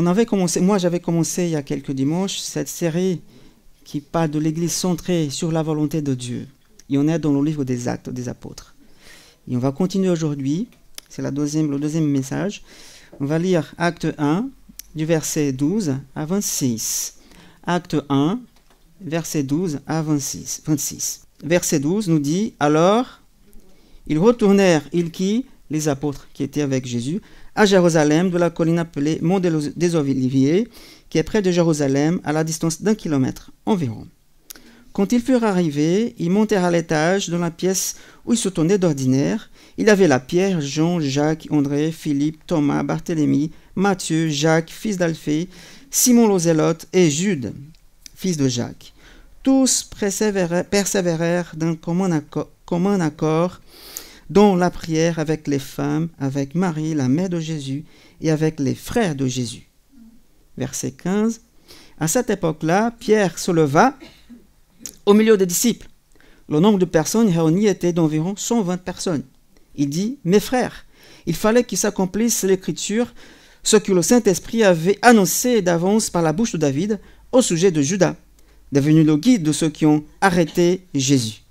moi j'avais commencé il y a quelques dimanches cette série qui parle de l'Église centrée sur la volonté de Dieu. Et on est dans le livre des Actes des Apôtres. Et on va continuer aujourd'hui, c'est le deuxième message. On va lire Acte 1, du verset 12 à 26. Acte 1, verset 12 à 26. Verset 12 nous dit, « Alors, ils retournèrent, les apôtres qui étaient avec Jésus, à Jérusalem, de la colline appelée Mont des Oliviers, qui est près de Jérusalem, à la distance d'1 kilomètre environ. Quand ils furent arrivés, ils montèrent à l'étage dans la pièce où ils se tenaient d'ordinaire. Il y avait là Pierre, Jean, Jacques, André, Philippe, Thomas, Barthélemy, Matthieu, Jacques, fils d'Alphée, Simon le Zélote et Jude, fils de Jacques. Tous persévérèrent d'un commun accord dans la prière avec les femmes, avec Marie, la mère de Jésus, et avec les frères de Jésus. » Verset 15. À cette époque-là, Pierre se leva au milieu des disciples. Le nombre de personnes réunies était d'environ 120 personnes. Il dit, « Mes frères, il fallait qu'il s'accomplisse l'écriture, ce que le Saint-Esprit avait annoncé d'avance par la bouche de David au sujet de Judas, devenu le guide de ceux qui ont arrêté Jésus.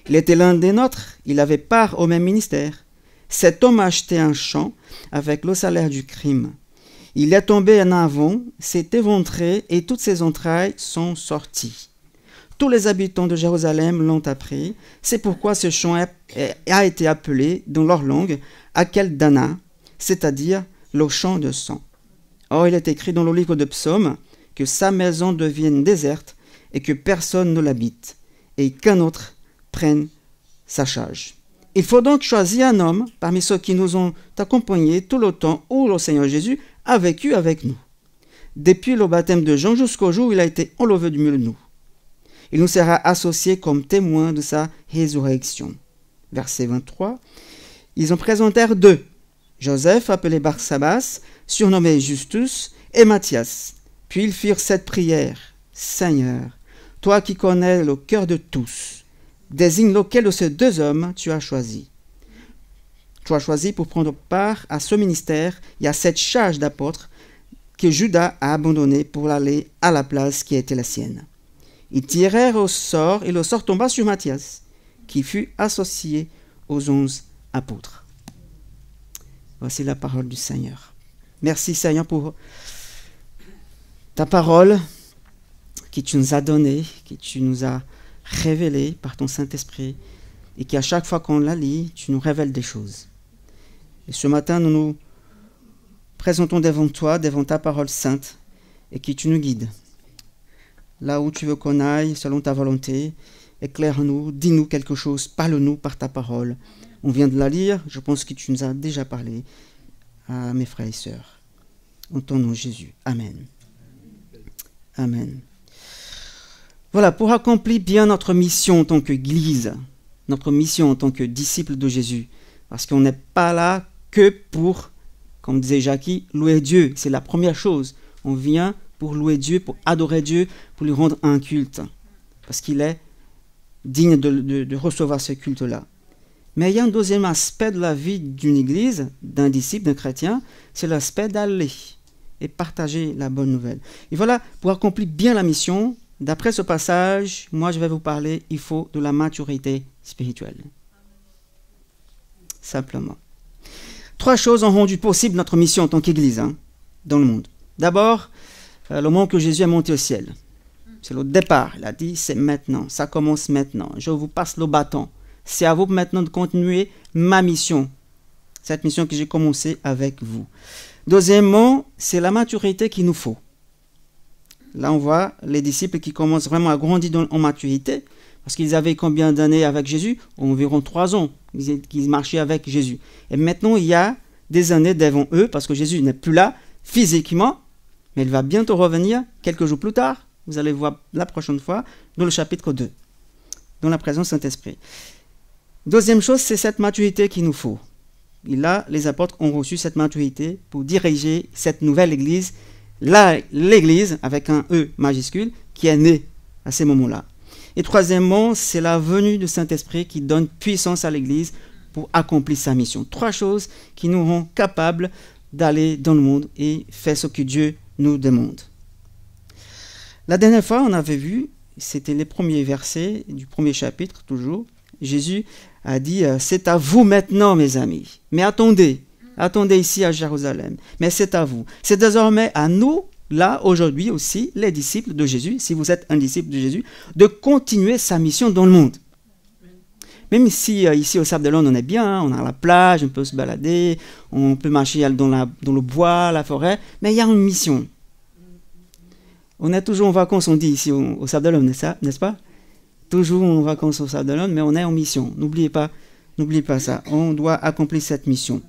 Il était l'un des nôtres, il avait part au même ministère. Cet homme a acheté un champ avec le salaire du crime. Il est tombé en avant, s'est éventré et toutes ses entrailles sont sorties. Tous les habitants de Jérusalem l'ont appris. C'est pourquoi ce champ a été appelé dans leur langue Akeldana, c'est-à-dire le champ de sang. Or, il est écrit dans le livre de Psaumes que sa maison devienne déserte et que personne ne l'habite et qu'un autre prenne sa charge. Il faut donc choisir un homme parmi ceux qui nous ont accompagnés tout le temps où le Seigneur Jésus a vécu avec nous. Depuis le baptême de Jean jusqu'au jour où il a été enlevé du milieu de nous. Il nous sera associé comme témoin de sa résurrection. Verset 23. Ils en présentèrent deux, Joseph, appelé Barsabas, surnommé Justus, et Matthias. Puis ils firent cette prière. Seigneur, toi qui connais le cœur de tous, désigne lequel de ces deux hommes tu as choisi. Tu as choisi pour prendre part à ce ministère et à cette charge d'apôtre que Judas a abandonné pour aller à la place qui était la sienne. Ils tirèrent au sort et le sort tomba sur Matthias, qui fut associé aux 11 apôtres. Voici la parole du Seigneur. Merci Seigneur pour ta parole que tu nous as donnée, que tu nous as révélée par ton Saint-Esprit et qu'à chaque fois qu'on la lit, tu nous révèles des choses. Et ce matin, nous nous présentons devant toi, devant ta parole sainte et que tu nous guides. Là où tu veux qu'on aille, selon ta volonté, éclaire-nous, dis-nous quelque chose, parle-nous par ta parole. On vient de la lire, je pense que tu nous as déjà parlé à mes frères et sœurs. En ton nom, Jésus. Amen. Amen. Voilà, pour accomplir bien notre mission en tant qu'Église, notre mission en tant que disciples de Jésus, parce qu'on n'est pas là que pour, comme disait Jackie, louer Dieu. C'est la première chose. On vient pour louer Dieu, pour adorer Dieu, pour lui rendre un culte, parce qu'il est digne de recevoir ce culte-là. Mais il y a un deuxième aspect de la vie d'une Église, d'un disciple, d'un chrétien, c'est l'aspect d'aller et partager la bonne nouvelle. Et voilà, pour accomplir bien la mission, d'après ce passage, moi je vais vous parler, il faut de la maturité spirituelle. Simplement. 3 choses ont rendu possible notre mission en tant qu'Église dans le monde. D'abord, le moment que Jésus est monté au ciel. C'est le départ. Il a dit, c'est maintenant, ça commence maintenant. Je vous passe le bâton. C'est à vous maintenant de continuer ma mission. Cette mission que j'ai commencée avec vous. Deuxièmement, c'est la maturité qu'il nous faut. Là, on voit les disciples qui commencent vraiment à grandir en maturité, parce qu'ils avaient combien d'années avec Jésus? Environ 3 ans qu'ils marchaient avec Jésus. Et maintenant, il y a des années devant eux, parce que Jésus n'est plus là physiquement, mais il va bientôt revenir quelques jours plus tard. Vous allez voir la prochaine fois, dans le chapitre 2, dans la présence du Saint-Esprit. Deuxième chose, c'est cette maturité qu'il nous faut. Et là, les apôtres ont reçu cette maturité pour diriger cette nouvelle Église, là, l'Église, avec un E majuscule, qui est née à ces moments-là. Et troisièmement, c'est la venue du Saint-Esprit qui donne puissance à l'Église pour accomplir sa mission. 3 choses qui nous rendent capables d'aller dans le monde et faire ce que Dieu nous demande. La dernière fois, on avait vu, c'était les premiers versets du premier chapitre, toujours. Jésus a dit « C'est à vous maintenant, mes amis. Mais attendez ici à Jérusalem. Mais c'est à vous. C'est désormais à nous, là, aujourd'hui aussi, les disciples de Jésus, si vous êtes un disciple de Jésus, de continuer sa mission dans le monde. » Même si ici au Sable d'Olonne on est bien, on a la plage, on peut se balader, on peut marcher dans le bois, la forêt, mais il y a une mission. On est toujours en vacances, on dit ici au Sable d'Olonne, n'est-ce pas? Toujours en vacances au Sable d'Olonne, mais on est en mission. N'oubliez pas ça. On doit accomplir cette mission.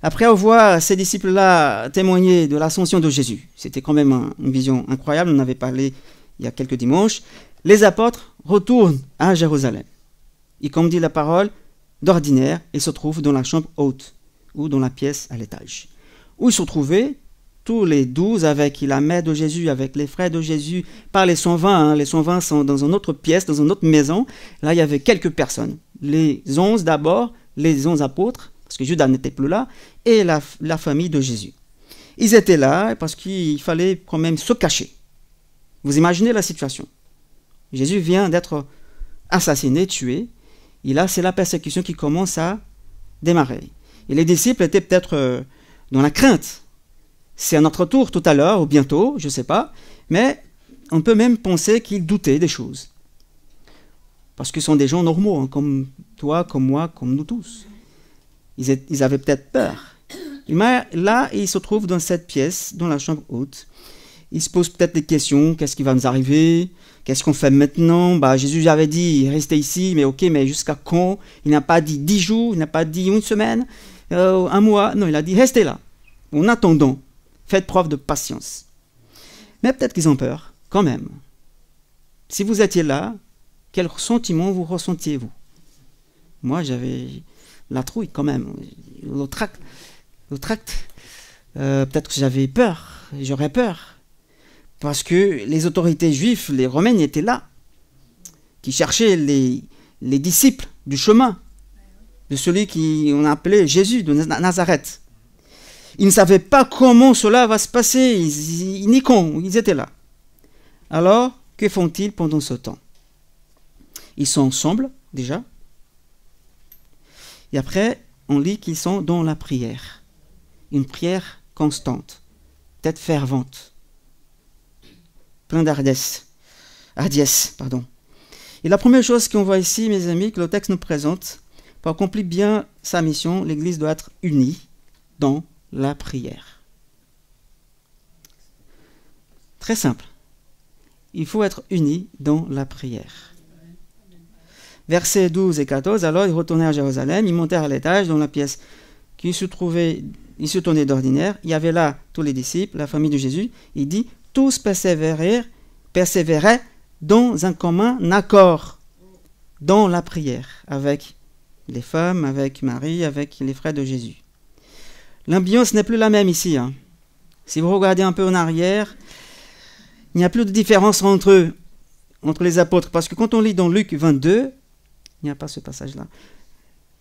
Après avoir ces disciples-là témoigner de l'ascension de Jésus, c'était quand même une vision incroyable, on en avait parlé il y a quelques dimanches, les apôtres retournent à Jérusalem. Et comme dit la parole, d'ordinaire, ils se trouvent dans la chambre haute, ou dans la pièce à l'étage, où ils se trouvaient tous les 12 avec la mère de Jésus, avec les frères de Jésus, par les 120. Les 120 sont dans une autre pièce, dans une autre maison. Là, il y avait quelques personnes. Les 11 d'abord, les 11 apôtres, parce que Judas n'était plus là, et la famille de Jésus. Ils étaient là parce qu'il fallait quand même se cacher. Vous imaginez la situation. Jésus vient d'être assassiné, tué. Et là, c'est la persécution qui commence à démarrer. Et les disciples étaient peut-être dans la crainte. C'est à notre tour tout à l'heure, ou bientôt, je ne sais pas. Mais on peut même penser qu'ils doutaient des choses. Parce qu'ils sont des gens normaux, hein, comme toi, comme moi, comme nous tous. Ils avaient peut-être peur. Mais là, ils se trouvent dans cette pièce, dans la chambre haute. Ils se posent peut-être des questions. Qu'est-ce qui va nous arriver? Qu'est-ce qu'on fait maintenant? Jésus avait dit, restez ici, mais ok, mais jusqu'à quand? Il n'a pas dit 10 jours, il n'a pas dit une semaine, un mois. Non, il a dit, restez là. En attendant, faites preuve de patience. Mais peut-être qu'ils ont peur, quand même. Si vous étiez là, quel sentiment vous ressentiez-vous? Moi, j'avais la trouille, quand même. Le tract. Peut-être que j'avais peur, j'aurais peur. Parce que les autorités juives, les Romaines étaient là, qui cherchaient les disciples du chemin, de celui qu'on appelait Jésus de Nazareth. Ils ne savaient pas comment cela va se passer, ni quand, ils étaient là. Alors, que font-ils pendant ce temps? Ils sont ensemble, déjà. Et après, on lit qu'ils sont dans la prière. Une prière constante, peut-être fervente. Plein d'hardiesse. Et la première chose qu'on voit ici, mes amis, que le texte nous présente, pour accomplir bien sa mission, l'Église doit être unie dans la prière. Très simple. Il faut être unis dans la prière. Versets 12 et 14, alors ils retournèrent à Jérusalem, ils montèrent à l'étage dans la pièce qui se trouvait, ils se tournaient d'ordinaire. Il y avait là tous les disciples, la famille de Jésus. Il dit, tous persévéraient dans un commun accord, dans la prière, avec les femmes, avec Marie, avec les frères de Jésus. L'ambiance n'est plus la même ici. Hein. Si vous regardez un peu en arrière, il n'y a plus de différence entre eux, entre les apôtres. Parce que quand on lit dans Luc 22, il n'y a pas ce passage-là.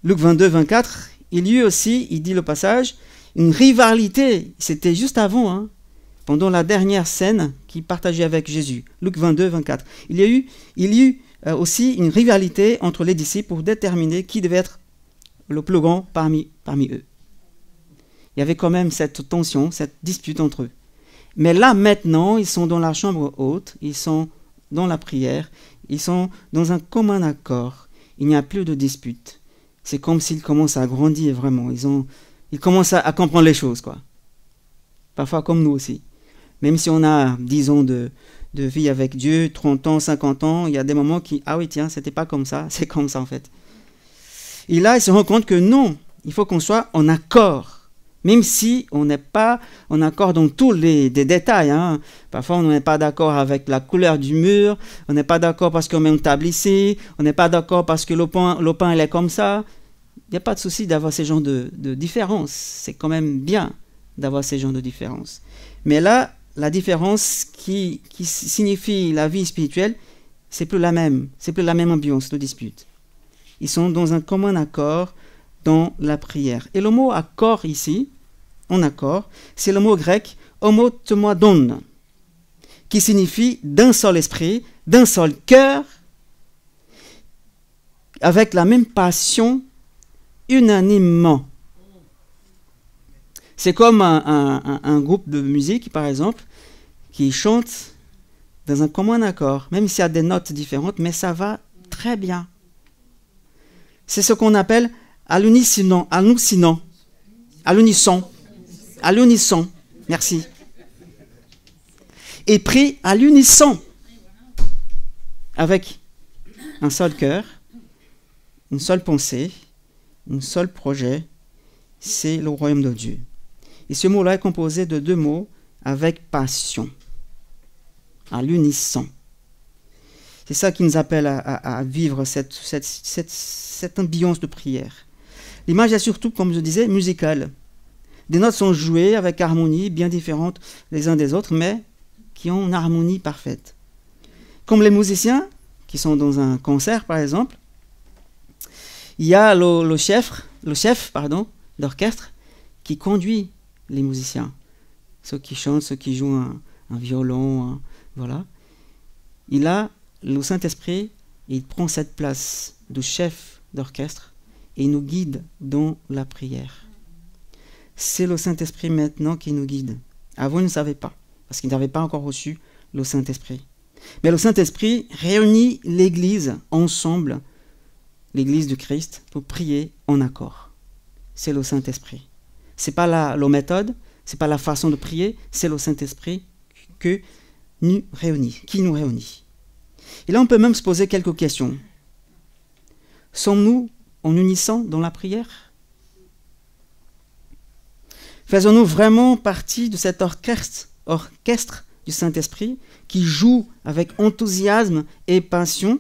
Luc 22, 24, il y eut aussi, il dit le passage, une rivalité. C'était juste avant, hein, pendant la dernière scène qu'il partageait avec Jésus. Luc 22, 24. Il y eut aussi une rivalité entre les disciples pour déterminer qui devait être le plus grand parmi eux. Il y avait quand même cette tension, cette dispute entre eux. Mais là, maintenant, ils sont dans la chambre haute, ils sont dans la prière, ils sont dans un commun accord. Il n'y a plus de dispute. C'est comme s'ils commencent à grandir vraiment. Ils commencent à comprendre les choses, quoi. Parfois comme nous aussi. Même si on a 10 ans de vie avec Dieu, 30 ans, 50 ans, il y a des moments qui, ah oui, tiens, c'était pas comme ça, c'est comme ça en fait. Et là, ils se rendent compte que non, il faut qu'on soit en accord. Même si on n'est pas en accord dans tous les détails. Hein. Parfois, on n'est pas d'accord avec la couleur du mur, on n'est pas d'accord parce qu'on met une table ici, on n'est pas d'accord parce que le pain il est comme ça. Il n'y a pas de souci d'avoir ces genres de différences. C'est quand même bien d'avoir ces genres de différences. Mais là, la différence qui signifie la vie spirituelle, c'est plus la même. C'est plus la même ambiance de dispute. Ils sont dans un commun accord dans la prière. Et le mot accord ici, en accord, c'est le mot grec homotomodon, qui signifie d'un seul esprit, d'un seul cœur, avec la même passion, unanimement. C'est comme un groupe de musique, par exemple, qui chante dans un commun accord, même s'il y a des notes différentes, mais ça va très bien. C'est ce qu'on appelle à l'unisson, merci. Et pris à l'unisson, avec un seul cœur, une seule pensée, un seul projet, c'est le royaume de Dieu. Et ce mot-là est composé de deux mots avec passion, à l'unisson. C'est ça qui nous appelle à vivre cette ambiance de prière. L'image est surtout, comme je disais, musicale. Des notes sont jouées avec harmonie, bien différentes les uns des autres, mais qui ont une harmonie parfaite. Comme les musiciens qui sont dans un concert, par exemple, il y a le chef d'orchestre qui conduit les musiciens. Ceux qui chantent, ceux qui jouent un violon, voilà. Il a le Saint-Esprit, il prend cette place de chef d'orchestre et il nous guide dans la prière. C'est le Saint-Esprit maintenant qui nous guide. Avant, il ne savait pas, parce qu'il n'avait pas encore reçu le Saint-Esprit. Mais le Saint-Esprit réunit l'Église ensemble, l'Église du Christ, pour prier en accord. C'est le Saint-Esprit. Ce n'est pas la méthode, ce n'est pas la façon de prier, c'est le Saint-Esprit qui nous réunit. Et là, on peut même se poser quelques questions. Sommes-nous en unisson dans la prière? Faisons-nous vraiment partie de cet orchestre du Saint-Esprit qui joue avec enthousiasme et passion?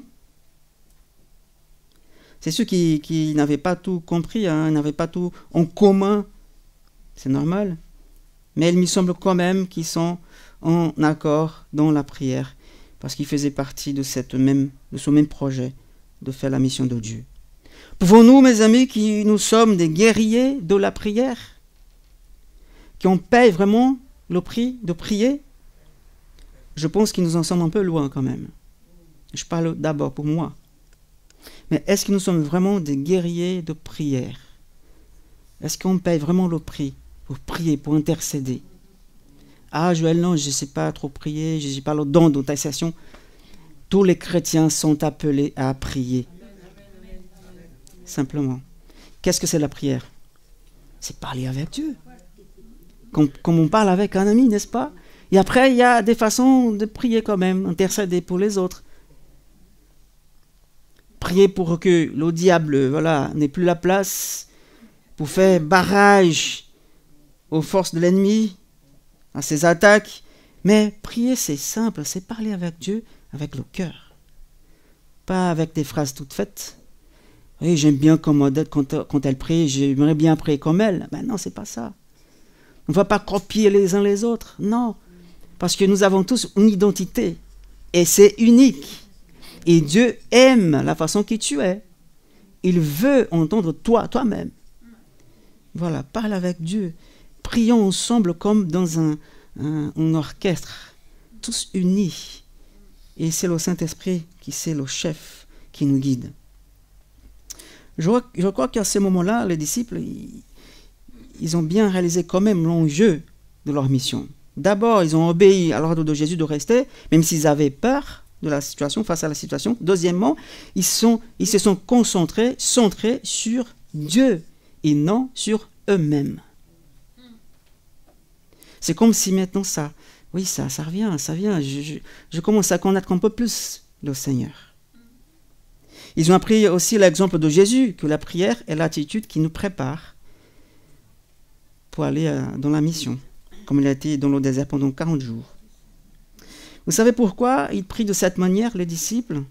C'est ceux qui n'avaient pas tout compris, n'avaient pas tout en commun. C'est normal. Mais il me semble quand même qu'ils sont en accord dans la prière, parce qu'ils faisaient partie de ce même projet de faire la mission de Dieu. Pouvons-nous, mes amis, qui nous sommes des guerriers de la prière, qui on paye vraiment le prix de prier? Je pense que nous en sommes un peu loin quand même. Je parle d'abord pour moi. Mais est-ce que nous sommes vraiment des guerriers de prière? Est-ce qu'on paye vraiment le prix pour prier, pour intercéder? Ah, Joël, non, je ne sais pas trop prier, je n'ai pas le don d'intercession. Tous les chrétiens sont appelés à prier. Simplement. Qu'est-ce que c'est la prière? C'est parler avec Dieu. Comme on parle avec un ami, n'est-ce pas? Et après, il y a des façons de prier quand même, intercéder pour les autres. Prier pour que le diable, n'ait plus la place, pour faire barrage aux forces de l'ennemi, à ses attaques. Mais prier, c'est simple, c'est parler avec Dieu, avec le cœur. Pas avec des phrases toutes faites. Oui, j'aime bien comme Odette quand elle prie, j'aimerais bien prier comme elle. Ben non, c'est pas ça. On ne va pas copier les uns les autres, non. Parce que nous avons tous une identité. Et c'est unique. Et Dieu aime la façon que tu es. Il veut entendre toi-même. Voilà, parle avec Dieu. Prions ensemble comme dans un orchestre, tous unis. Et c'est le Saint-Esprit qui c'est le chef qui nous guide. Je crois qu'à ce moment-là, les disciples, ils ont bien réalisé quand même l'enjeu de leur mission. D'abord, ils ont obéi à l'ordre de Jésus de rester, même s'ils avaient peur de la situation, face à la situation. Deuxièmement, ils se sont concentrés, centrés sur Dieu et non sur eux-mêmes. C'est comme si maintenant ça revient. Je commence à connaître un peu plus le Seigneur. Ils ont appris aussi l'exemple de Jésus, que la prière est l'attitude qui nous prépare pour aller dans la mission, comme il a été dans le désert pendant 40 jours. Vous savez pourquoi ils prient de cette manière, les disciples?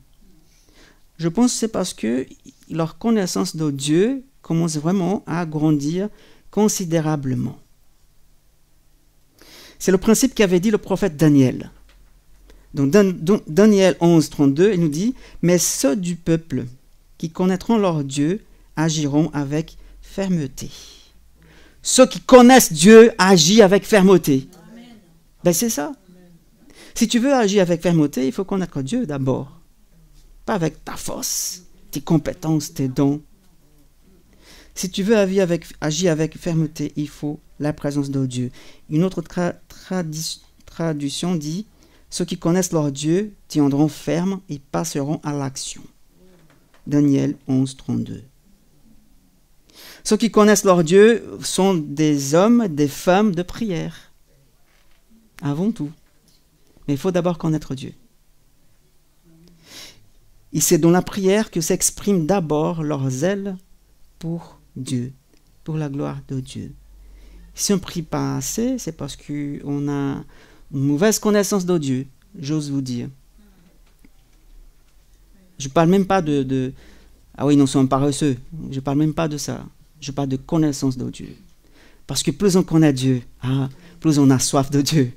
Je pense que c'est parce que leur connaissance de Dieu commence vraiment à grandir considérablement. C'est le principe qu'avait dit le prophète Daniel. Donc Daniel 11, 32, il nous dit « Mais ceux du peuple qui connaîtront leur Dieu agiront avec fermeté. » Ceux qui connaissent Dieu agissent avec fermeté. Ben c'est ça. Si tu veux agir avec fermeté, il faut connaître Dieu d'abord. Pas avec ta force, tes compétences, tes dons. Si tu veux agir avec fermeté, il faut la présence de Dieu. Une autre traduction dit « Ceux qui connaissent leur Dieu tiendront ferme et passeront à l'action. » Daniel 11, 32. Ceux qui connaissent leur Dieu sont des hommes, des femmes de prière. Avant tout. Mais il faut d'abord connaître Dieu. Et c'est dans la prière que s'exprime d'abord leur zèle pour Dieu, pour la gloire de Dieu. Si on ne prie pas assez, c'est parce qu'on a une mauvaise connaissance de Dieu, j'ose vous dire. Je ne parle même pas ah oui, nous sommes paresseux. Je ne parle même pas de ça. Je parle de connaissance de Dieu. Parce que plus on connaît Dieu, plus on a soif de Dieu.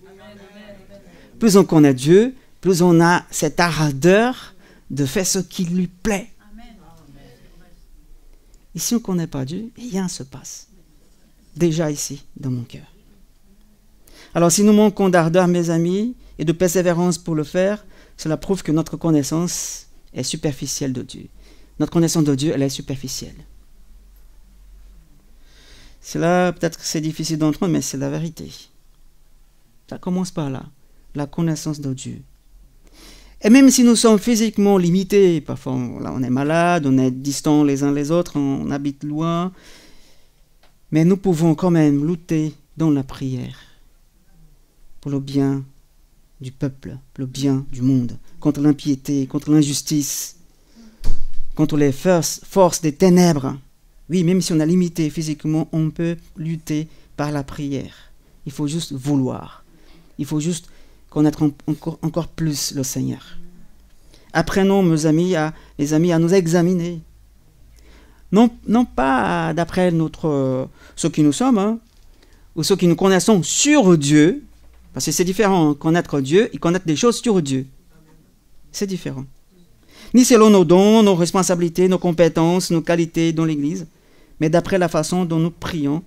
Plus on connaît Dieu, plus on a cette ardeur de faire ce qui lui plaît. Et si on ne connaît pas Dieu, rien ne se passe. Déjà ici, dans mon cœur. Alors si nous manquons d'ardeur, mes amis, et de persévérance pour le faire, cela prouve que notre connaissance est superficielle de Dieu. Notre connaissance de Dieu, elle est superficielle. Cela, peut-être que c'est difficile d'entendre, mais c'est la vérité. Ça commence par là, la connaissance de Dieu. Et même si nous sommes physiquement limités, parfois on est malade, on est distants les uns les autres, on habite loin, mais nous pouvons quand même lutter dans la prière pour le bien du peuple, pour le bien du monde, contre l'impiété, contre l'injustice, contre les forces des ténèbres. Oui, même si on est limité physiquement, on peut lutter par la prière. Il faut juste vouloir. Il faut juste connaître encore plus le Seigneur. Apprenons, mes amis, à nous examiner. Non pas d'après ce que nous sommes, ou ce que nous connaissons sur Dieu, parce que c'est différent, connaître Dieu et connaître des choses sur Dieu. C'est différent. Ni selon nos dons, nos responsabilités, nos compétences, nos qualités dans l'Église, mais d'après la façon dont nous prions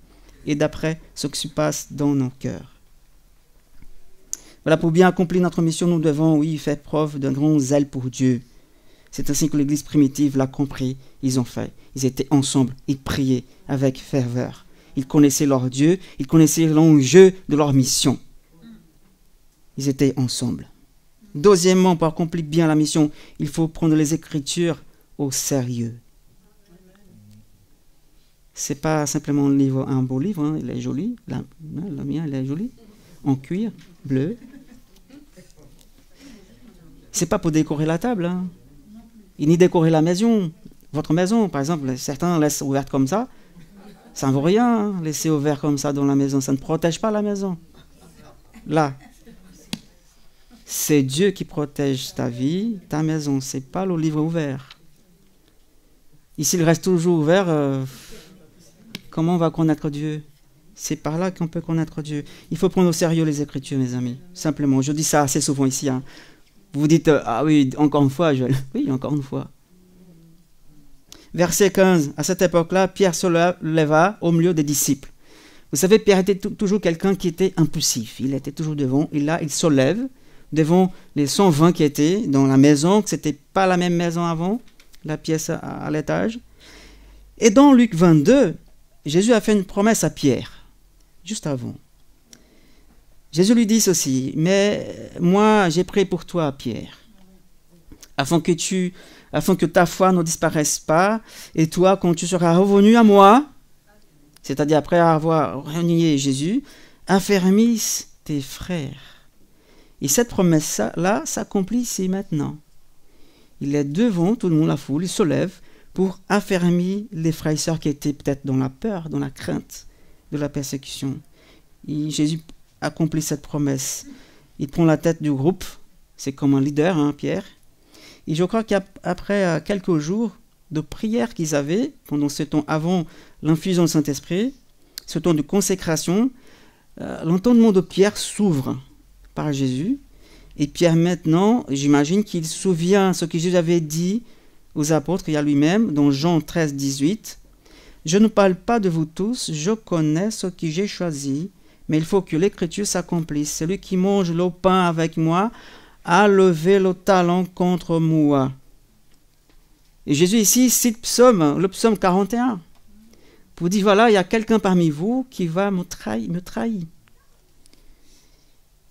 et d'après ce qui se passe dans nos cœurs. Voilà, pour bien accomplir notre mission, nous devons, oui, faire preuve d'un grand zèle pour Dieu. C'est ainsi que l'Église primitive l'a compris, ils ont fait. Ils étaient ensemble, ils priaient avec ferveur. Ils connaissaient leur Dieu, ils connaissaient l'enjeu de leur mission. Ils étaient ensemble. Deuxièmement, pour accomplir bien la mission, il faut prendre les Écritures au sérieux. C'est pas simplement un beau livre, il est joli. Le mien, il est joli. En cuir, bleu. C'est pas pour décorer la table, et ni décorer la maison. Votre maison, par exemple, certains laissent ouverte comme ça. Ça ne vaut rien, laisser ouvert comme ça dans la maison. Ça ne protège pas la maison. Là, c'est Dieu qui protège ta vie, ta maison. C'est pas le livre ouvert. Et s'il reste toujours ouvert, comment on va connaître Dieu? C'est par là qu'on peut connaître Dieu. Il faut prendre au sérieux les Écritures, mes amis. Simplement, je dis ça assez souvent ici. Vous dites, ah oui, encore une fois, Joël. Oui, encore une fois. Verset 15. À cette époque-là, Pierre se leva au milieu des disciples. Vous savez, Pierre était toujours quelqu'un qui était impulsif. Il était toujours devant. Et là, il se lève devant les 120 qui étaient dans la maison, que ce n'était pas la même maison avant, la pièce à l'étage. Et dans Luc 22, Jésus a fait une promesse à Pierre, juste avant. Jésus lui dit ceci, mais moi j'ai prié pour toi, Pierre, afin que ta foi ne disparaisse pas, et toi, quand tu seras revenu à moi, c'est-à-dire après avoir renié Jésus, affermisse tes frères. Et cette promesse-là s'accomplit ici maintenant. Il est devant tout le monde, la foule, il se lève pour affermir les frères et sœurs qui étaient peut-être dans la peur, dans la crainte de la persécution. Et Jésus accomplit cette promesse. Il prend la tête du groupe, c'est comme un leader, Pierre. Et je crois qu'après quelques jours de prière qu'ils avaient, pendant ce temps avant l'infusion du Saint-Esprit, ce temps de consécration, l'entendement de Pierre s'ouvre par Jésus. Et Pierre maintenant, j'imagine qu'il se souvient ce que Jésus avait dit aux apôtres et à lui-même, dans Jean 13, 18. « Je ne parle pas de vous tous, je connais ce que j'ai choisi, mais il faut que l'écriture s'accomplisse. Celui qui mange le pain avec moi a levé le talon contre moi. Et Jésus ici cite le psaume 41. Pour dire, voilà, il y a quelqu'un parmi vous qui va me trahir.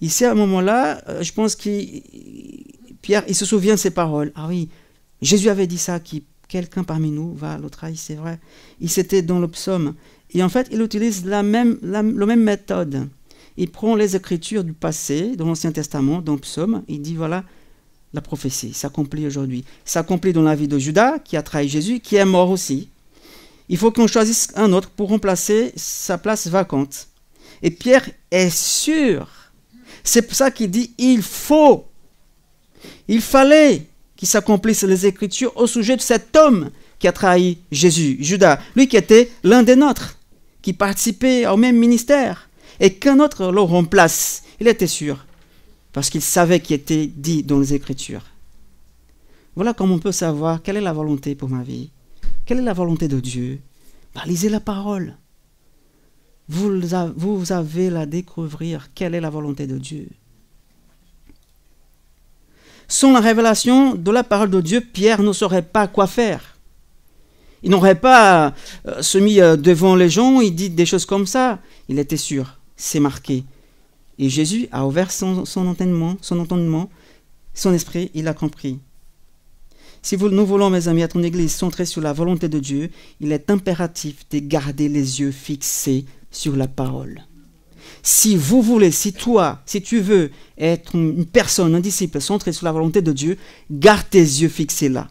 Ici, à un moment-là, je pense que Pierre, il se souvient de ces paroles. Ah oui, Jésus avait dit ça, quelqu'un parmi nous va le trahir, c'est vrai. Il s'était dans le psaume. Et en fait, il utilise la même méthode. Il prend les écritures du passé, dans l'Ancien Testament, dans le psaume, il dit, voilà, la prophétie s'accomplit aujourd'hui. S'accomplit dans la vie de Judas, qui a trahi Jésus, qui est mort aussi. Il faut qu'on choisisse un autre pour remplacer sa place vacante. Et Pierre est sûr. C'est pour ça qu'il dit, il fallait qu'il s'accomplisse les Écritures au sujet de cet homme qui a trahi Jésus, Judas. Lui qui était l'un des nôtres, qui participait au même ministère. Et qu'un autre le remplace. Il était sûr. Parce qu'il savait qu'il était dit dans les Écritures. Voilà comment on peut savoir quelle est la volonté pour ma vie. Quelle est la volonté de Dieu? Lisez la parole. Vous avez à découvrir quelle est la volonté de Dieu. Sans la révélation de la parole de Dieu, Pierre ne saurait pas quoi faire. Il n'aurait pas se mis devant les gens, il dit des choses comme ça. Il était sûr, c'est marqué. Et Jésus a ouvert son entendement, son esprit, il a compris. Si nous voulons, mes amis, être une église centrée sur la volonté de Dieu, il est impératif de garder les yeux fixés sur la parole. Si vous voulez, si tu veux être une personne, un disciple centré sur la volonté de Dieu, garde tes yeux fixés là.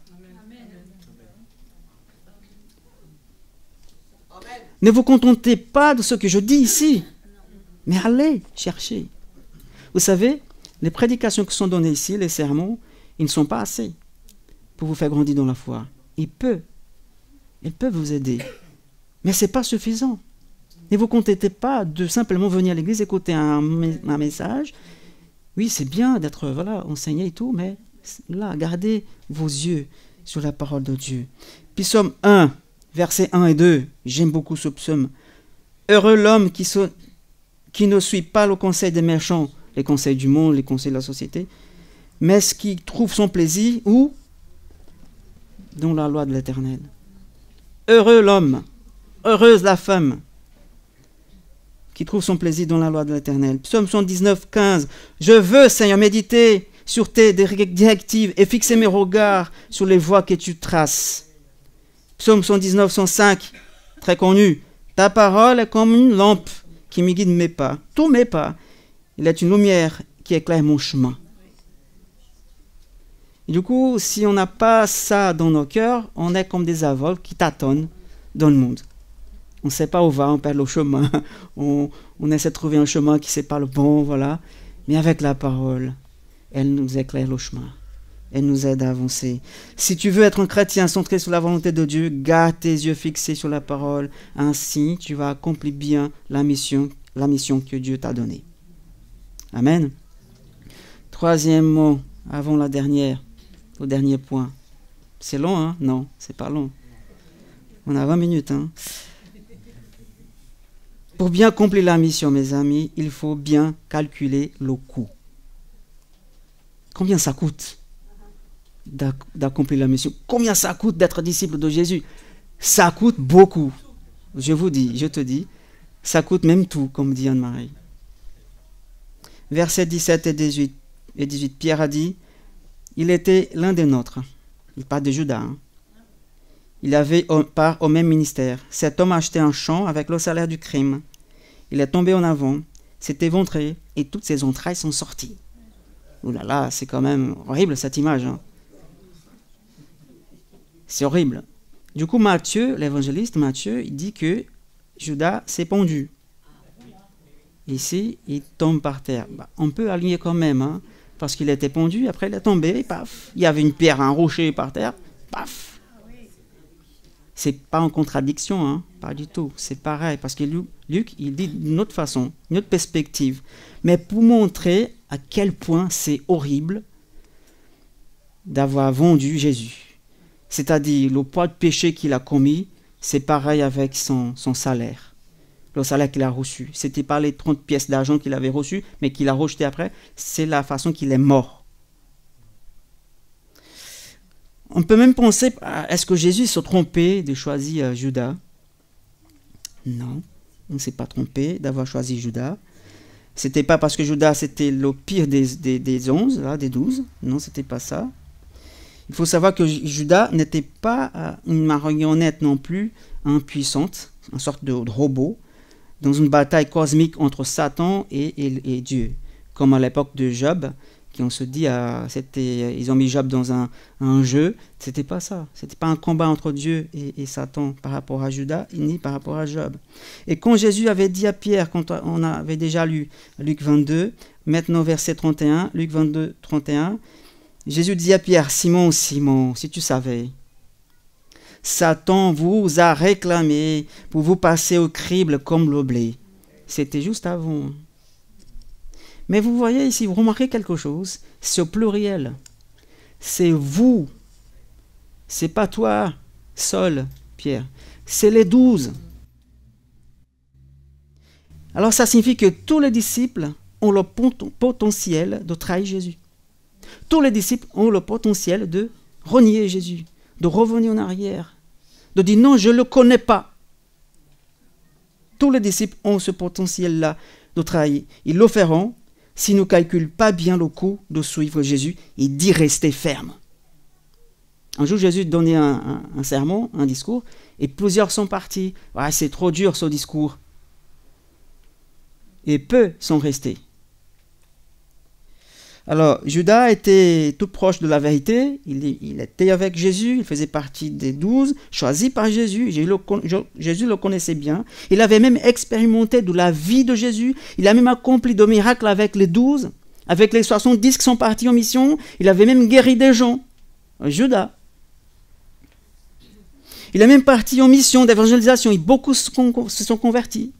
Ne vous contentez pas de ce que je dis ici, mais allez chercher. Vous savez, les prédications qui sont données ici, les sermons, ils ne sont pas assez pour vous faire grandir dans la foi. Ils peuvent vous aider, mais ce n'est pas suffisant. Ne vous contentez pas de simplement venir à l'église, écouter un message. Oui, c'est bien d'être enseigné et tout, mais là, gardez vos yeux sur la parole de Dieu. Psaume 1, versets 1 et 2, j'aime beaucoup ce psaume. Heureux l'homme qui ne suit pas le conseil des méchants, les conseils du monde, les conseils de la société, mais qui trouve son plaisir où? Dans la loi de l'Éternel. Heureux l'homme, heureuse la femme qui trouve son plaisir dans la loi de l'Éternel. Psaume 119, 15. Je veux, Seigneur, méditer sur tes directives et fixer mes regards sur les voies que tu traces. Psaume 119, 105, très connu. Ta parole est comme une lampe qui me guide mes pas. Tous mes pas. Il est une lumière qui éclaire mon chemin. Et du coup, si on n'a pas ça dans nos cœurs, on est comme des aveugles qui tâtonnent dans le monde. On ne sait pas où va, on perd le chemin. On essaie de trouver un chemin qui n'est pas le bon, voilà. Mais avec la parole, elle nous éclaire le chemin. Elle nous aide à avancer. Si tu veux être un chrétien centré sur la volonté de Dieu, garde tes yeux fixés sur la parole. Ainsi, tu vas accomplir bien la mission que Dieu t'a donnée. Amen. Troisième mot, avant le dernier point. C'est long, hein? Non, c'est pas long. On a 20 minutes, hein? Pour bien accomplir la mission, mes amis, il faut bien calculer le coût. Combien ça coûte d'accomplir la mission? Combien ça coûte d'être disciple de Jésus? Ça coûte beaucoup. Je te dis, ça coûte même tout, comme dit Anne-Marie. Versets 17 et 18, Pierre a dit, il était l'un des nôtres. Il parle de Judas. Hein. Il avait part au même ministère. Cet homme a acheté un champ avec le salaire du crime. Il est tombé en avant, s'est éventré et toutes ses entrailles sont sorties. Ouh là là, c'est quand même horrible cette image. Hein. C'est horrible. Du coup, Matthieu, l'évangéliste Matthieu, il dit que Judas s'est pendu. Ici, il tombe par terre. On peut aligner quand même, hein, parce qu'il était pendu, après il est tombé, et paf. Il y avait une pierre, un rocher par terre, paf. C'est pas en contradiction, hein, pas du tout. C'est pareil, parce que Luc, il dit d'une autre façon, une autre perspective. Mais pour montrer à quel point c'est horrible d'avoir vendu Jésus. C'est-à-dire, le poids de péché qu'il a commis, c'est pareil avec son salaire. le salaire qu'il a reçu. Ce n'était pas les 30 pièces d'argent qu'il avait reçues, mais qu'il a rejeté après. C'est la façon qu'il est mort. On peut même penser, est-ce que Jésus se trompait de choisir Judas? Non, on ne s'est pas trompé d'avoir choisi Judas. C'était pas parce que Judas c'était le pire des 11, là, des 12. Non, c'était pas ça. Il faut savoir que Judas n'était pas une marionnette non plus impuissante, une sorte de robot, dans une bataille cosmique entre Satan et Dieu. Comme à l'époque de Job, qui on se dit, ils ont mis Job dans un jeu. C'était pas ça. C'était pas un combat entre Dieu et Satan par rapport à Judas, ni par rapport à Job. Et quand Jésus avait dit à Pierre, quand on avait déjà lu Luc 22, maintenant verset 31, Luc 22, 31, Jésus dit à Pierre, Simon, Simon, si tu savais, Satan vous a réclamé pour vous passer au crible comme le blé. C'était juste avant. Mais vous voyez ici, vous remarquez quelque chose, c'est au pluriel. C'est vous. C'est pas toi seul, Pierre. C'est les 12. Alors ça signifie que tous les disciples ont le potentiel de trahir Jésus. Tous les disciples ont le potentiel de renier Jésus, de revenir en arrière, de dire non, je ne le connais pas. Tous les disciples ont ce potentiel-là de trahir. Ils le feront s'ils ne calculent pas bien le coût de suivre Jésus et d'y rester ferme. Un jour, Jésus donnait un sermon, un discours, et plusieurs sont partis. Ah, c'est trop dur ce discours. Et peu sont restés. Alors, Judas était tout proche de la vérité, il était avec Jésus, il faisait partie des 12, choisis par Jésus, Jésus le connaissait bien, il avait même expérimenté de la vie de Jésus, il a même accompli de miracles avec les 12, avec les 70 qui sont partis en mission, il avait même guéri des gens, Judas. Il est même parti en mission d'évangélisation, et beaucoup se sont convertis.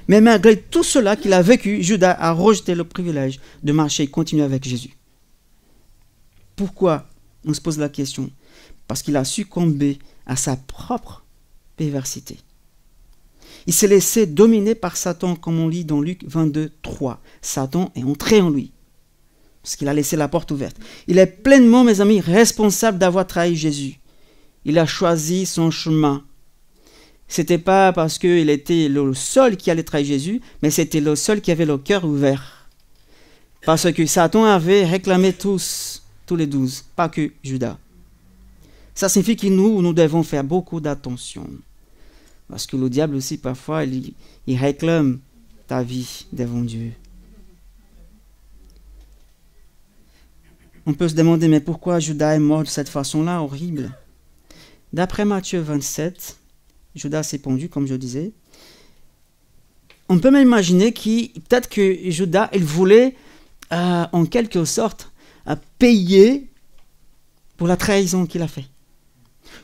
Mais malgré tout cela qu'il a vécu, Judas a rejeté le privilège de marcher et continuer avec Jésus. Pourquoi? On se pose la question. Parce qu'il a succombé à sa propre perversité. Il s'est laissé dominer par Satan, comme on lit dans Luc 22, 3. Satan est entré en lui, parce qu'il a laissé la porte ouverte. Il est pleinement, mes amis, responsable d'avoir trahi Jésus. Il a choisi son chemin. C'était pas parce qu'il était le seul qui allait trahir Jésus, mais c'était le seul qui avait le cœur ouvert. Parce que Satan avait réclamé tous les 12, pas que Judas. Ça signifie que nous devons faire beaucoup d'attention. Parce que le diable aussi, parfois, il réclame ta vie devant Dieu. On peut se demander, mais pourquoi Judas est mort de cette façon-là, horrible? D'après Matthieu 27, Judas s'est pendu, comme je disais. On peut même imaginer peut-être que Judas, il voulait, en quelque sorte, payer pour la trahison qu'il a fait.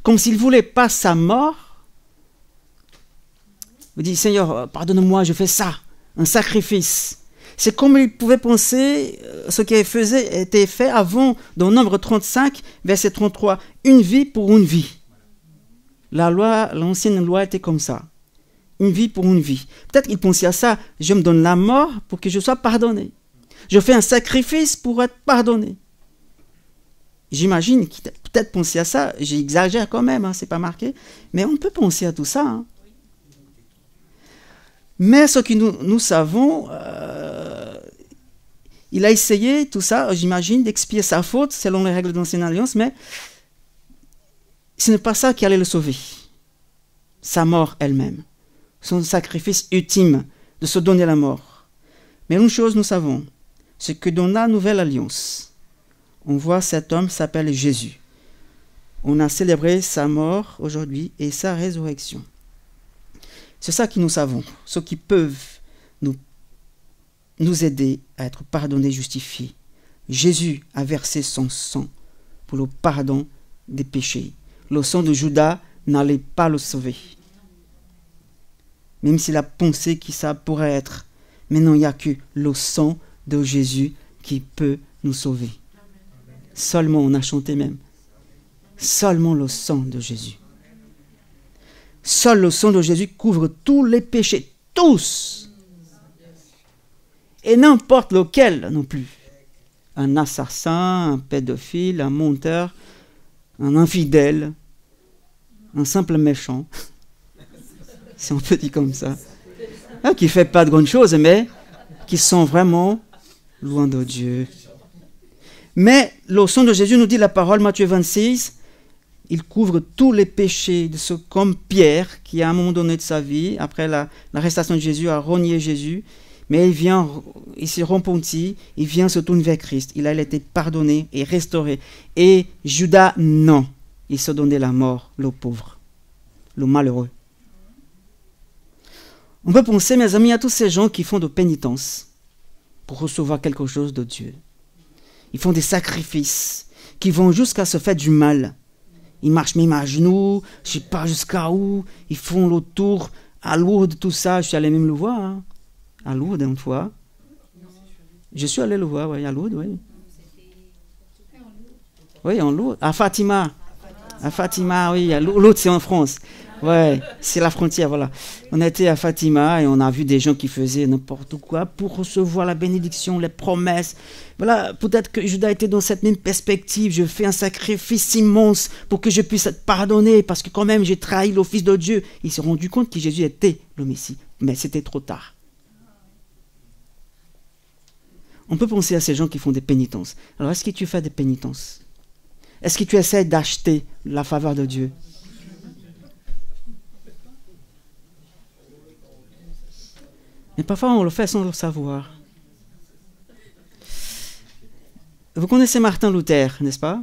Comme s'il ne voulait pas sa mort. Il dit, Seigneur, pardonne-moi, je fais ça, un sacrifice. C'est comme il pouvait penser, ce qui était fait avant, dans Nombre 35, verset 33, une vie pour une vie. L'ancienne loi était comme ça. Une vie pour une vie. Peut-être qu'il pensait à ça. Je me donne la mort pour que je sois pardonné. Je fais un sacrifice pour être pardonné. J'imagine qu'il peut-être pensé à ça. J'exagère quand même, c'est pas marqué. Mais on peut penser à tout ça. Mais ce que nous savons, il a essayé tout ça, j'imagine, d'expier sa faute selon les règles de l'Ancienne Alliance, mais ce n'est pas ça qui allait le sauver. Sa mort elle-même. Son sacrifice ultime de se donner la mort. Mais une chose nous savons, c'est que dans la Nouvelle Alliance, on voit cet homme s'appelle Jésus. On a célébré sa mort aujourd'hui et sa résurrection. C'est ça que nous savons, ceux qui peuvent nous aider à être pardonnés, justifiés. Jésus a versé son sang pour le pardon des péchés. Le sang de Judas n'allait pas le sauver. Même s'il a pensé que ça pourrait être. Mais non, il n'y a que le sang de Jésus qui peut nous sauver. Seulement, on a chanté même. Seulement le sang de Jésus. Seul le sang de Jésus couvre tous les péchés, tous. Et n'importe lequel non plus. Un assassin, un pédophile, un menteur, un infidèle, un simple méchant, si on peut dire comme ça, qui ne fait pas de grandes choses, mais qui sont vraiment loin de Dieu. Mais le sang de Jésus, nous dit la parole, Matthieu 26, il couvre tous les péchés de ce comme Pierre, qui à un moment donné de sa vie, après l'arrestation de Jésus, a renié Jésus, mais il s'est repenti, il vient se tourner vers Christ. Il a été pardonné et restauré. Et Judas, non, il se donnait la mort, le pauvre, le malheureux. On peut penser, mes amis, à tous ces gens qui font de pénitence pour recevoir quelque chose de Dieu. Ils font des sacrifices qui vont jusqu'à se faire du mal. Ils marchent même à genoux, je ne sais pas jusqu'à où. Ils font le tour à Lourdes, tout ça. Je suis allé même le voir, hein, à Lourdes une fois. Je suis allé le voir, oui, à Lourdes, oui. Oui, en Lourdes. À Fatima. À Fatima, oui. L'autre, c'est en France. Ouais, c'est la frontière, voilà. On était à Fatima et on a vu des gens qui faisaient n'importe quoi pour recevoir la bénédiction, les promesses. Voilà, peut-être que Judas était dans cette même perspective. Je fais un sacrifice immense pour que je puisse être pardonné parce que quand même j'ai trahi le Fils de Dieu. Il s'est rendu compte que Jésus était le Messie, mais c'était trop tard. On peut penser à ces gens qui font des pénitences. Alors, est-ce que tu fais des pénitences? Est-ce que tu essaies d'acheter la faveur de Dieu? Mais parfois, on le fait sans le savoir. Vous connaissez Martin Luther, n'est-ce pas?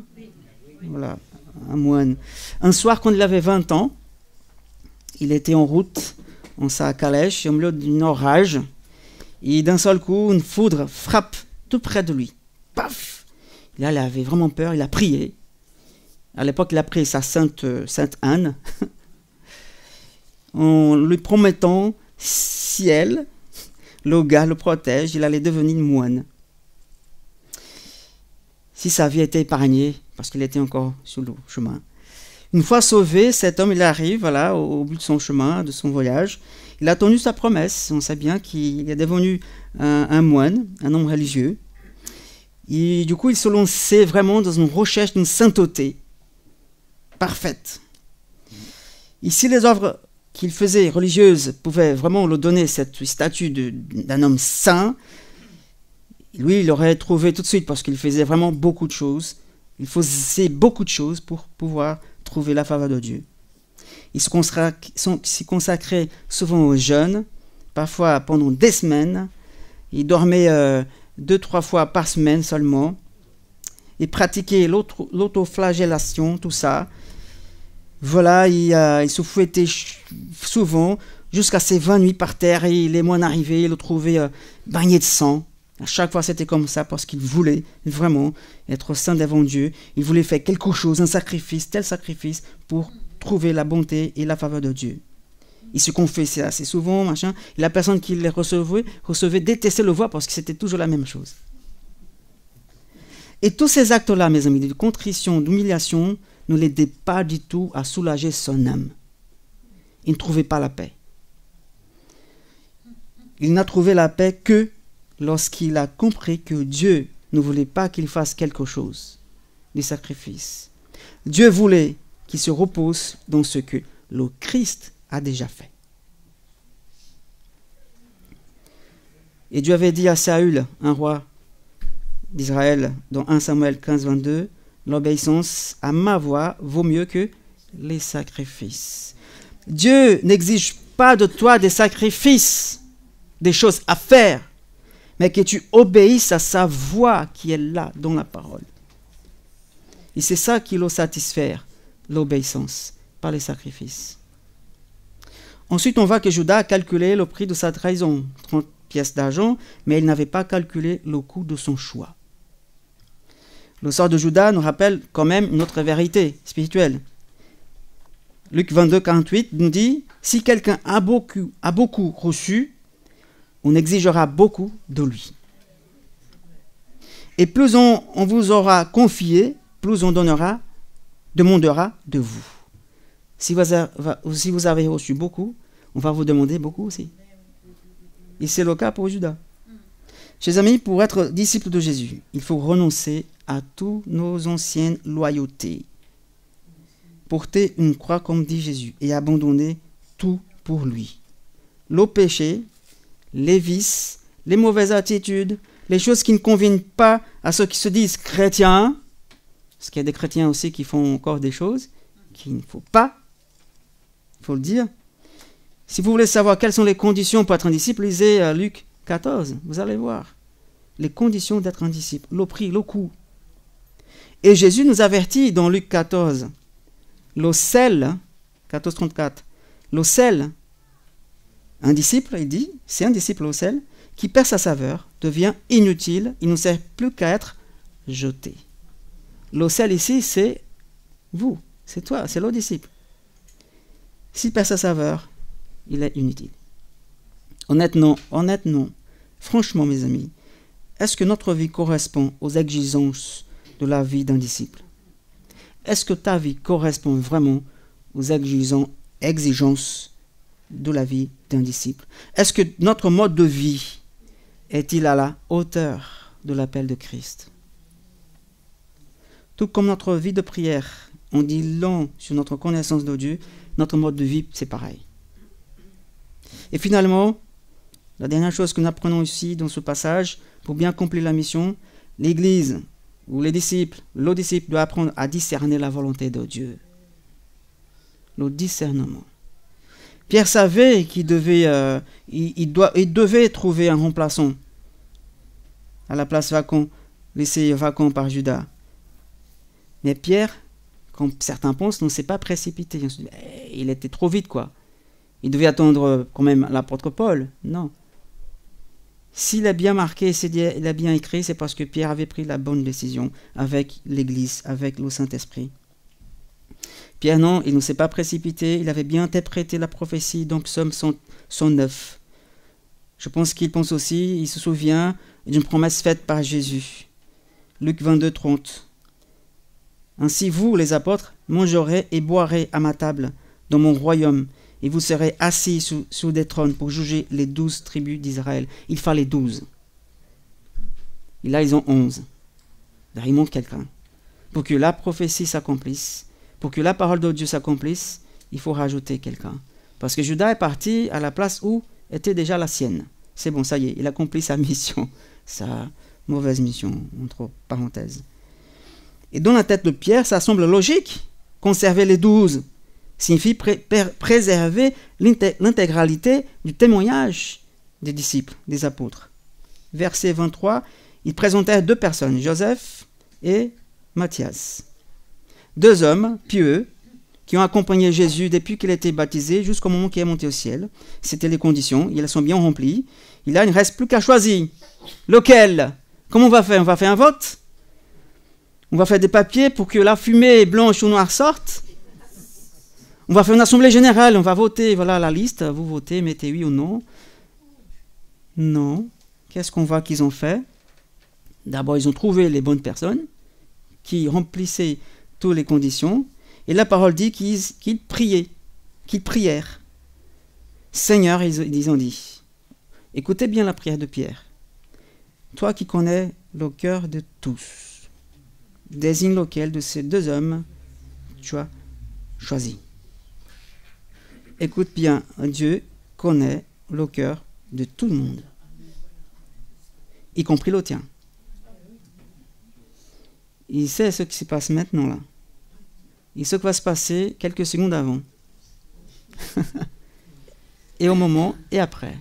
Voilà, un moine. Un soir, quand il avait 20 ans, il était en route, en sa calèche, au milieu d'un orage, et d'un seul coup, une foudre frappe tout près de lui. Paf! Là, il avait vraiment peur, il a prié. À l'époque, il a prié sa sainte Anne, en lui promettant, si elle, le gars le protège, il allait devenir moine. Si sa vie était épargnée, parce qu'il était encore sur le chemin. Une fois sauvé, cet homme, il arrive voilà, au bout de son chemin, de son voyage. Il a tenu sa promesse. On sait bien qu'il est devenu un moine, un homme religieux. Et du coup, il se lançait vraiment dans une recherche d'une sainteté parfaite. Ici, les œuvres qu'il faisait religieuses pouvaient vraiment lui donner cette statut d'un homme saint. Lui, il l'aurait trouvé tout de suite parce qu'il faisait vraiment beaucoup de choses. Il faisait beaucoup de choses pour pouvoir trouver la faveur de Dieu. Il s'y consacrait souvent aux jeûnes, parfois pendant des semaines. Il dormait 2-3 fois par semaine seulement. Il pratiquait l'autoflagellation, tout ça. Voilà, il se fouettait souvent jusqu'à ses 20 nuits par terre et les moines arrivaient, il le trouvait baigné de sang. À chaque fois, c'était comme ça parce qu'il voulait vraiment être saint devant Dieu. Il voulait faire quelque chose, un sacrifice, tel sacrifice pour trouver la bonté et la faveur de Dieu. Il se confessait assez souvent, machin. Et la personne qui les recevait détestait le voir parce que c'était toujours la même chose. Et tous ces actes-là, mes amis, de contrition, d'humiliation, ne l'aidaient pas du tout à soulager son âme. Il ne trouvait pas la paix. Il n'a trouvé la paix que lorsqu'il a compris que Dieu ne voulait pas qu'il fasse quelque chose, des sacrifices. Dieu voulait qu'il se repose dans ce que le Christ a déjà fait. Et Dieu avait dit à Saül, un roi d'Israël, dans 1 Samuel 15, 22, l'obéissance à ma voix vaut mieux que les sacrifices. Dieu n'exige pas de toi des sacrifices, des choses à faire, mais que tu obéisses à sa voix qui est là dans la parole. Et c'est ça qui le satisfait, l'obéissance, pas les sacrifices. Ensuite, on voit que Judas a calculé le prix de sa trahison, 30 pièces d'argent, mais il n'avait pas calculé le coût de son choix. Le sort de Judas nous rappelle quand même une autre vérité spirituelle. Luc 22, 48 nous dit, si quelqu'un a beaucoup reçu, on exigera beaucoup de lui. Et plus on vous aura confié, plus on demandera de vous. Si vous avez reçu beaucoup, on va vous demander beaucoup aussi. Et c'est le cas pour Judas. Chers amis, pour être disciple de Jésus, il faut renoncer à toutes nos anciennes loyautés. Porter une croix comme dit Jésus et abandonner tout pour lui. Le péché, les vices, les mauvaises attitudes, les choses qui ne conviennent pas à ceux qui se disent chrétiens, parce qu'il y a des chrétiens aussi qui font encore des choses qu'il ne faut pas, il faut le dire. Si vous voulez savoir quelles sont les conditions pour être un disciple, lisez Luc 14, vous allez voir. Les conditions d'être un disciple, le prix, le coût. Et Jésus nous avertit dans Luc 14, le sel, 14,34, le sel, un disciple, il dit, c'est un disciple au sel, qui perd sa saveur, devient inutile, il ne sert plus qu'à être jeté. Le sel ici, c'est vous, c'est toi, c'est le disciple. S'il perd sa saveur, il est inutile. Honnêtement, franchement mes amis, est-ce que notre vie correspond aux exigences de la vie d'un disciple? Est-ce que ta vie correspond vraiment aux exigences de la vie d'un disciple? Est-ce que notre mode de vie est-il à la hauteur de l'appel de Christ? Tout comme notre vie de prière, on dit long sur notre connaissance de Dieu, notre mode de vie, c'est pareil. Et finalement, la dernière chose que nous apprenons ici dans ce passage, pour bien accomplir la mission, l'Église ou les disciples, le disciple doit apprendre à discerner la volonté de Dieu. Le discernement. Pierre savait qu'il devait, il devait trouver un remplaçant à la place laissée vacant par Judas. Mais Pierre, comme certains pensent, ne s'est pas précipité. Il était trop vite, quoi. Il devait attendre quand même l'apôtre Paul. Non. S'il a bien marqué, il a bien écrit, c'est parce que Pierre avait pris la bonne décision avec l'Église, avec le Saint-Esprit. Pierre, non, il ne s'est pas précipité, il avait bien interprété la prophétie dans Psaume 109. Je pense qu'il pense aussi, il se souvient d'une promesse faite par Jésus. Luc 22, 30. Ainsi vous, les apôtres, mangerez et boirez à ma table dans mon royaume, et vous serez assis sous des trônes pour juger les 12 tribus d'Israël. Il fallait 12. Et là, ils ont 11. Là, il manque quelqu'un. Pour que la prophétie s'accomplisse, pour que la parole de Dieu s'accomplisse, il faut rajouter quelqu'un. Parce que Judas est parti à la place où était déjà la sienne. C'est bon, ça y est, il accomplit sa mission. Sa mauvaise mission, entre parenthèses. Et dans la tête de Pierre, ça semble logique. Conserver les 12 signifie préserver l'intégralité du témoignage des disciples, des apôtres. Verset 23, ils présentèrent 2 personnes, Joseph et Matthias. 2 hommes pieux qui ont accompagné Jésus depuis qu'il a été baptisé jusqu'au moment qu'il est monté au ciel. C'était les conditions, elles sont bien remplies. Et là, il ne reste plus qu'à choisir. Lequel? Comment on va faire? On va faire un vote? On va faire des papiers pour que la fumée blanche ou noire sorte? On va faire une assemblée générale, on va voter, voilà la liste, vous votez, mettez oui ou non. Non. Qu'est-ce qu'on voit qu'ils ont fait? D'abord, ils ont trouvé les bonnes personnes qui remplissaient toutes les conditions. Et la parole dit qu'ils priaient, qu'ils prièrent. Seigneur, ils ont dit, écoutez bien la prière de Pierre. Toi qui connais le cœur de tous, désigne lequel de ces 2 hommes tu as choisi. Écoute bien, Dieu connaît le cœur de tout le monde, y compris le tien. Il sait ce qui se passe maintenant là. Il sait ce qui va se passer quelques secondes avant. Et au moment et après.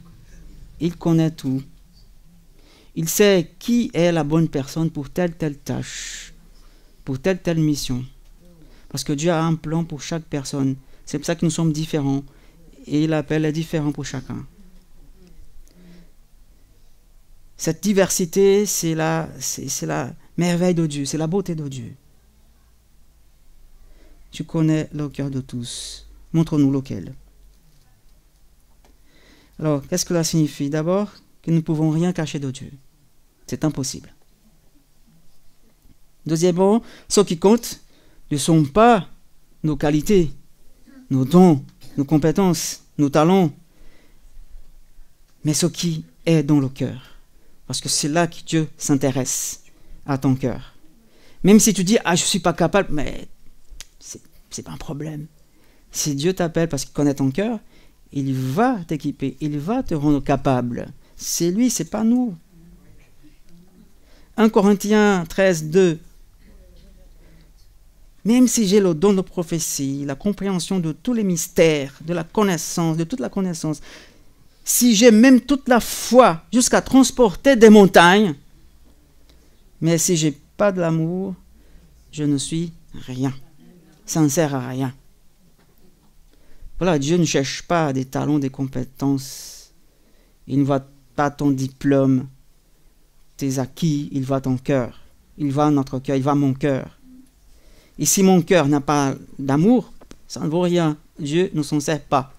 Il connaît tout. Il sait qui est la bonne personne pour telle tâche, pour telle mission. Parce que Dieu a un plan pour chaque personne. C'est pour ça que nous sommes différents. Et l'appel est différent pour chacun. Cette diversité, c'est la merveille de Dieu, c'est la beauté de Dieu. Tu connais le cœur de tous. Montre-nous lequel. Alors, qu'est-ce que cela signifie? D'abord, que nous ne pouvons rien cacher de Dieu. C'est impossible. Deuxièmement, ce qui compte ne sont pas nos qualités, nos dons, nos compétences, nos talents, mais ce qui est dans le cœur. Parce que c'est là que Dieu s'intéresse à ton cœur. Même si tu dis, ah, je ne suis pas capable, mais c'est pas un problème. Si Dieu t'appelle parce qu'il connaît ton cœur, il va t'équiper, il va te rendre capable. C'est lui, c'est pas nous. 1 Corinthiens 13, 2. Même si j'ai le don de prophétie, la compréhension de tous les mystères, de la connaissance, de toute la connaissance, si j'ai même toute la foi jusqu'à transporter des montagnes, mais si je n'ai pas de l'amour, je ne suis rien. Ça ne sert à rien. Voilà, Dieu ne cherche pas des talents, des compétences. Il ne voit pas ton diplôme, tes acquis, il voit ton cœur. Il voit notre cœur, il voit mon cœur. Et si mon cœur n'a pas d'amour, ça ne vaut rien. Dieu ne s'en sert pas.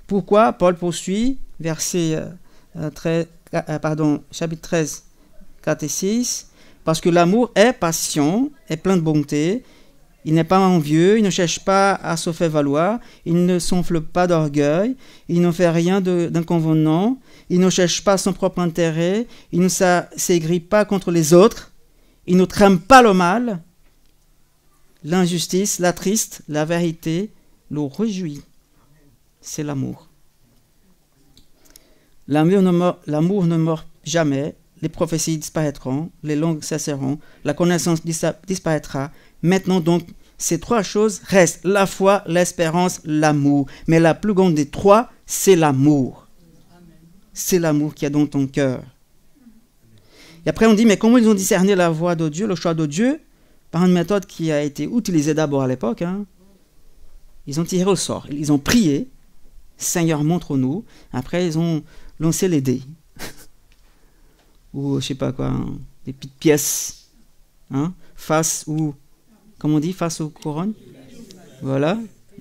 Pourquoi Paul poursuit, chapitre 13, 4 et 6. Parce que l'amour est patient, est plein de bonté. Il n'est pas envieux, il ne cherche pas à se faire valoir, il ne s'enfle pas d'orgueil, il ne fait rien d'inconvenant, il ne cherche pas son propre intérêt, il ne s'aigrit pas contre les autres, il ne trame pas le mal, l'injustice, l'attriste, la vérité, le réjouit. C'est l'amour. L'amour ne meurt jamais, les prophéties disparaîtront, les langues cesseront, la connaissance disparaîtra. Maintenant donc, ces trois choses restent, la foi, l'espérance, l'amour. Mais la plus grande des trois, c'est l'amour. C'est l'amour qu'il y a dans ton cœur. Et après on dit, mais comment ils ont discerné la voie de Dieu, le choix de Dieu, par une méthode qui a été utilisée d'abord à l'époque. Ils ont tiré au sort, ils ont prié, Seigneur montre-nous, après ils ont lancé les dés. Ou je sais pas quoi, des petites pièces, face ou, comment on dit, face aux couronnes. Voilà,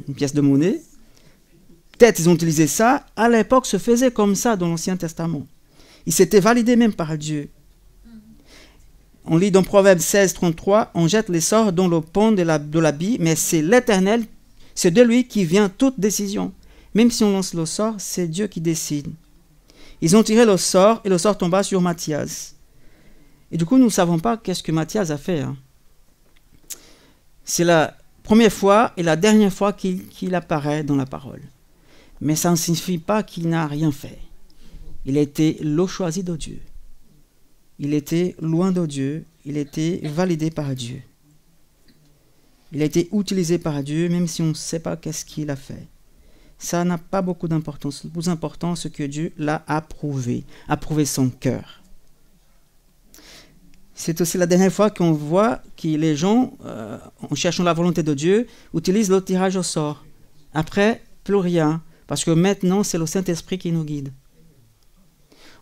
une pièce de monnaie. Peut-être ils ont utilisé ça, à l'époque se faisait comme ça dans l'Ancien Testament. Il s'était validé même par Dieu. On lit dans Proverbe 16, 33, on jette les sorts dans le pont de l'habit, mais c'est l'Éternel, c'est de lui qui vient toute décision. Même si on lance le sort, c'est Dieu qui décide. Ils ont tiré le sort et le sort tomba sur Matthias. Et du coup, nous ne savons pas qu'est-ce que Matthias a fait. C'est la première fois et la dernière fois qu'il apparaît dans la parole. Mais ça ne signifie pas qu'il n'a rien fait. Il a été le choisi de Dieu. Il était loin de Dieu. Il était validé par Dieu. Il a été utilisé par Dieu, même si on ne sait pas qu'est-ce qu'il a fait. Ça n'a pas beaucoup d'importance. Le plus important, c'est que Dieu l'a approuvé son cœur. C'est aussi la dernière fois qu'on voit que les gens, en cherchant la volonté de Dieu, utilisent le tirage au sort. Après, plus rien. Parce que maintenant, c'est le Saint-Esprit qui nous guide.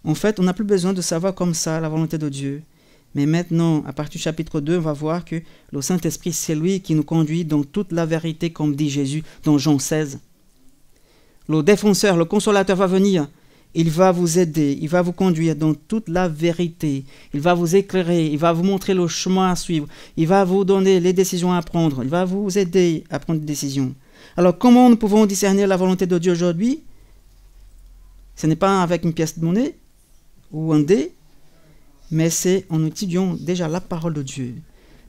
En fait, on n'a plus besoin de savoir comme ça la volonté de Dieu. Mais maintenant, à partir du chapitre 2, on va voir que le Saint-Esprit, c'est lui qui nous conduit dans toute la vérité, comme dit Jésus dans Jean 16. Le défenseur, le consolateur va venir. Il va vous aider, il va vous conduire dans toute la vérité. Il va vous éclairer, il va vous montrer le chemin à suivre. Il va vous donner les décisions à prendre. Il va vous aider à prendre des décisions. Alors, comment nous pouvons discerner la volonté de Dieu aujourd'hui? Ce n'est pas avec une pièce de monnaie ou un dé, mais c'est en étudiant déjà la parole de Dieu.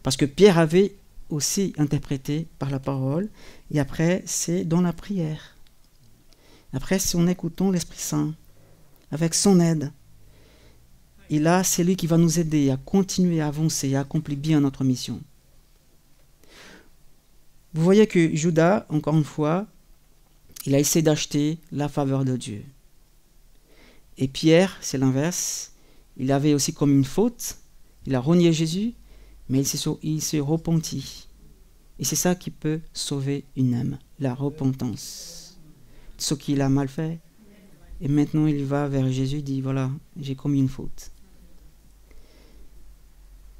Parce que Pierre avait aussi interprété par la parole, et après, c'est dans la prière. Après, c'est en écoutant l'Esprit Saint, avec son aide. Et là, c'est lui qui va nous aider à continuer à avancer, à accomplir bien notre mission. Vous voyez que Judas, encore une fois, il a essayé d'acheter la faveur de Dieu. Et Pierre, c'est l'inverse. Il avait aussi comme une faute. Il a renié Jésus, mais il s'est repenti. Et c'est ça qui peut sauver une âme, la repentance. Ce qu'il a mal fait. Et maintenant, il va vers Jésus et dit, voilà, j'ai commis une faute.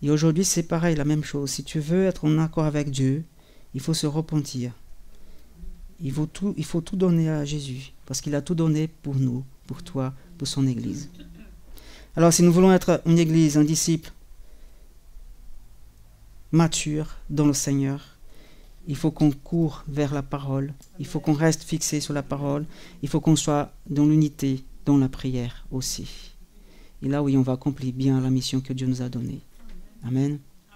Et aujourd'hui, c'est pareil, la même chose. Si tu veux être en accord avec Dieu, il faut se repentir. Il faut tout donner à Jésus, parce qu'il a tout donné pour nous, pour toi, pour son Église. Alors, si nous voulons être une Église, un disciple mature dans le Seigneur, Il faut qu'on court vers la parole. Il faut qu'on reste fixé sur la parole. Il faut qu'on soit dans l'unité, dans la prière aussi. Et là, oui, on va accomplir bien la mission que Dieu nous a donnée. Amen.